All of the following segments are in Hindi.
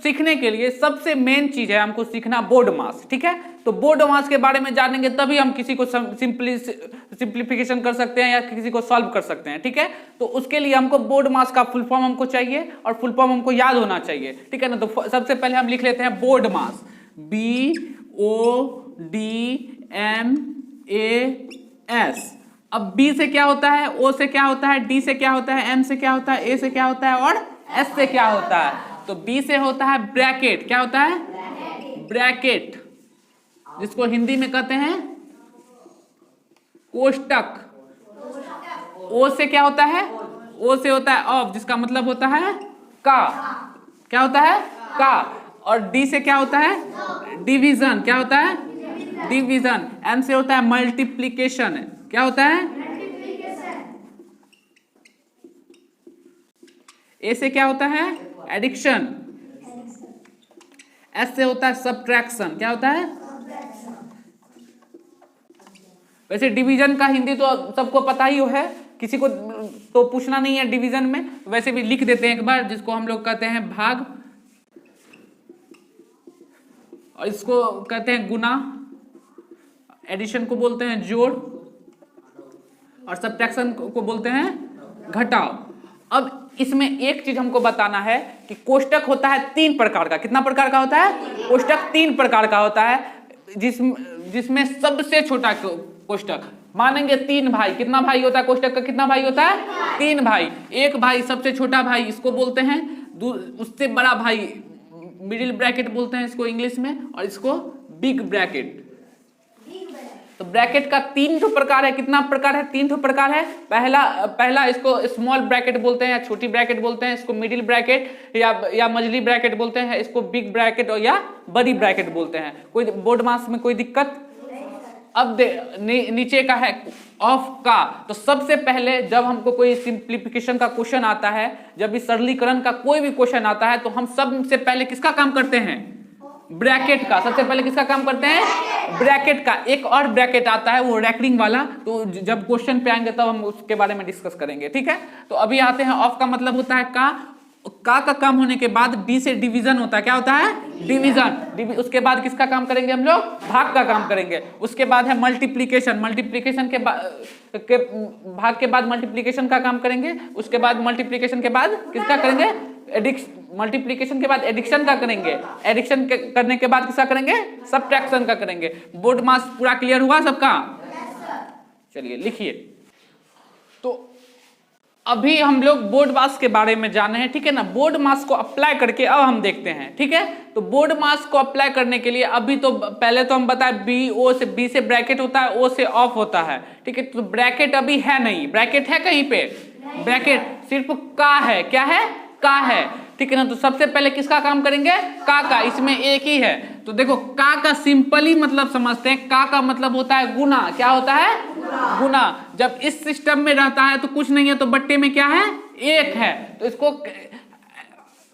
सीखने के लिए सबसे मेन चीज है हमको सीखना बोर्ड मास, ठीक है। तो बोर्ड मास के बारे में जानेंगे तभी हम किसी को सिंप्लीफिकेशन कर सकते हैं या किसी को सॉल्व कर सकते हैं, ठीक है। तो उसके लिए हमको बोर्ड मास का फुल फॉर्म हमको चाहिए और फुल फॉर्म हमको याद होना चाहिए, ठीक है ना। तो सबसे पहले हम लिख लेते हैं बोर्ड मास, BODMAS। अब B से क्या होता है, O से क्या होता है, D से क्या होता है, M से क्या होता है, A से क्या होता है और S से क्या होता है। तो B से होता है ब्रैकेट, क्या होता है, ब्रैकेट, जिसको हिंदी में कहते हैं कोष्टक। O से क्या होता है, O से होता है ऑफ, जिसका मतलब होता है का, क्या होता है का। और D से क्या होता है, डिवीजन, क्या होता है, डिवीजन। M से होता है मल्टीप्लिकेशन, क्या होता है, A से क्या होता है, एडिक्शन। S से होता है सब्ट्रैक्शन, क्या होता है। वैसे डिवीजन का हिंदी तो सबको पता ही है, किसी को तो पूछना नहीं है डिवीजन में, वैसे भी लिख देते हैं एक बार, जिसको हम लोग कहते हैं भाग और इसको कहते हैं गुना, एडिशन को बोलते हैं जोड़ और सब्ट्रैक्शन को बोलते हैं घटाव। अब इसमें एक चीज हमको बताना है कि कोष्टक होता है 3 प्रकार का। कितना प्रकार का होता है, कोष्टक 3 प्रकार का होता है, जिसमें सबसे छोटा कोष्टक मानेंगे 3 भाई। कितना भाई होता है कोष्टक का, कितना भाई होता है, 3 भाई। एक भाई सबसे छोटा भाई इसको बोलते हैं, उससे बड़ा भाई मिडिल ब्रैकेट बोलते हैं इसको इंग्लिश में, और इसको बिग ब्रैकेट। तो ब्रैकेट का 3 प्रकार है। कितना प्रकार है, 3 प्रकार है। पहला इसको स्मॉल ब्रैकेट बोलते हैं या छोटी ब्रैकेट बोलते हैं, इसको मिडिल ब्रैकेट या मझली ब्रैकेट बोलते हैं, इसको बिग ब्रैकेट और या बड़ी ब्रैकेट बोलते हैं। कोई बोर्ड मास में कोई दिक्कत। अब नीचे का है ऑफ का। तो सबसे पहले जब हमको कोई सिंप्लीफिकेशन का क्वेश्चन आता है, जब भी सरलीकरण का कोई भी क्वेश्चन आता है, तो हम सबसे पहले किसका काम करते हैं, ब्रैकेट का। सबसे पहले किसका काम करते हैं, ब्रैकेट का। एक और ब्रैकेट आता है वो रैकरिंग वाला, तो जब क्वेश्चन पे आएंगे तब हम उसके बारे में डिस्कस करेंगे, ठीक है। तो अभी आते हैं ऑफ का मतलब होता है का काम होने के बाद डी से डिवीजन होता है, क्या होता है, डिवीजन। उसके बाद किसका काम करेंगे हम लोग, भाग का काम करेंगे। उसके बाद है मल्टीप्लिकेशन, मल्टीप्लिकेशन के भाग के बाद मल्टीप्लिकेशन का काम करेंगे। उसके बाद मल्टीप्लिकेशन के बाद किसका करेंगे, मल्टीप्लिकेशन के बाद एडिक्शन का करेंगे। एडिक्शन करने के बाद किसका करेंगे, सब्ट्रैक्शन का करेंगे। बोर्ड मास पूरा क्लियर हुआ सबका, चलिए लिखिए। तो अभी हम लोग बोर्ड मास के बारे में जाने हैं, ठीक है ना। बोर्ड मास को अप्लाई करके अब हम देखते हैं, ठीक है। तो बोर्ड मास को अप्लाई करने के लिए अभी तो पहले तो हम बताए बी से ब्रैकेट होता है, ओ से ऑफ होता है, ठीक है। तो ब्रैकेट अभी है नहीं, ब्रैकेट है कहीं पे, ब्रैकेट सिर्फ का है, क्या है, का है, ठीक है ना। तो सबसे पहले किसका काम करेंगे, का। इसमें एक ही है। तो देखो का सिंपली मतलब समझते हैं। का मतलब होता है गुना, क्या होता है, गुना। जब इस सिस्टम में रहता है तो कुछ नहीं है, तो बट्टे में क्या है, 1 है। तो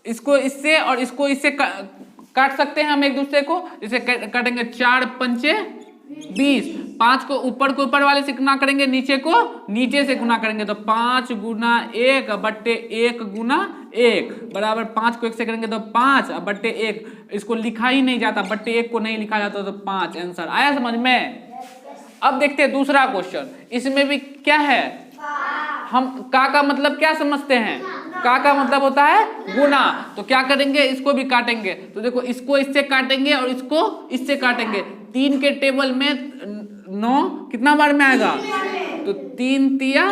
इसको इससे और इसको इससे काट सकते हैं हम एक दूसरे को। इसे काटेंगे 4 पंचे 20, 5 को ऊपर वाले से गुना करेंगे, नीचे को नीचे से गुना करेंगे। तो 5 गुना 1 बट्टे 1 गुना 1 बराबर 5 को 1 से करेंगे तो 5 बट्टे 1। इसको लिखा ही नहीं जाता, बट्टे 1 को नहीं लिखा जाता, तो 5 आंसर आया समझ में। अब देखते हैं दूसरा क्वेश्चन। इसमें भी क्या है, हम का मतलब क्या समझते हैं, का मतलब होता है गुना। तो क्या करेंगे, इसको भी काटेंगे। तो देखो इसको इससे काटेंगे और इसको इससे काटेंगे। 3 के टेबल में 9 कितना बार में आएगा, तो 3 तिया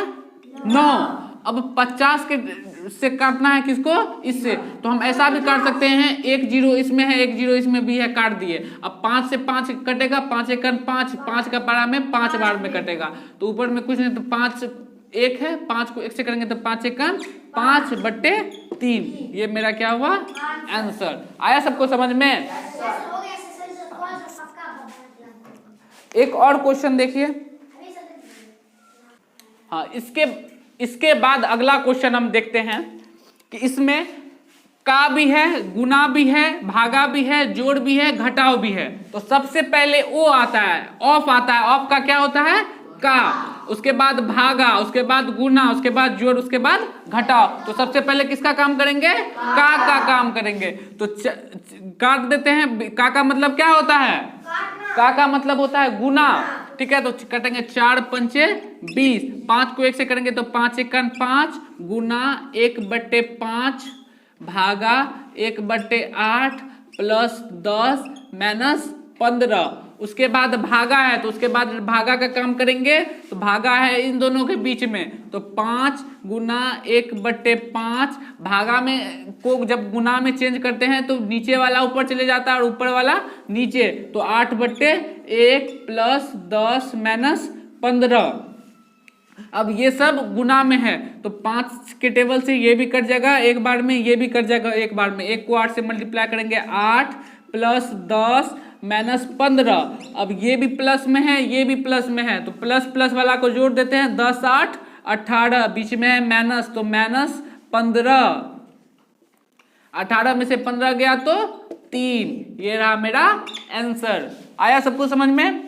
9। अब 50 के से काटना है किसको, इससे। तो हम ऐसा भी काट सकते हैं, 1 0 इसमें है, 1 0 इसमें भी है, काट दिए। अब 5 से 5 कटेगा, 5 1 5, 5 का पारा में 5 बार में कटेगा। तो ऊपर में कुछ नहीं, तो 5 1 है, 5 को 1 से करेंगे तो 5 1 5 बट्टे 3। ये मेरा क्या हुआ, आंसर आया सबको समझ में। एक और क्वेश्चन देखिए। हाँ, इसके बाद अगला क्वेश्चन हम देखते हैं कि इसमें का भी है, गुना भी है, भागा भी है, जोड़ भी है, घटाव भी है। तो सबसे पहले ओ आता है, ऑफ आता है। ऑफ का क्या होता है, का, उसके बाद भागा, उसके बाद गुना, उसके बाद जोड़, उसके बाद घटाओ। तो सबसे पहले किसका काम करेंगे? का काम करेंगे। तो काट देते हैं। का मतलब क्या होता है? का मतलब होता है गुना। ठीक है, तो कटेंगे 4 पंचे 20, 5 को 1 से करेंगे तो 5 एकन 5 गुना 1/5 भागा 1/8 प्लस 10 माइनस 15। उसके बाद भागा है तो उसके बाद भागा का काम करेंगे। तो भागा है इन दोनों के बीच में, तो 5 गुना 1/5 भागा में को जब गुना में चेंज करते हैं तो नीचे वाला ऊपर चले जाता है और ऊपर वाला नीचे, तो 8/1 प्लस 10 माइनस 15। अब ये सब गुना में है तो 5 के टेबल से ये भी कट जाएगा एक बार में, ये भी कट जाएगा एक बार में। 1 को 8 से मल्टीप्लाई करेंगे 8 प्लस 10 माइनस 15। अब ये भी प्लस में है, ये भी प्लस में है, तो प्लस प्लस वाला को जोड़ देते हैं। 10 8 18, बीच में है माइनस, तो माइनस 15। 18 में से 15 गया तो 3। ये रहा मेरा आंसर। आया सबको समझ में?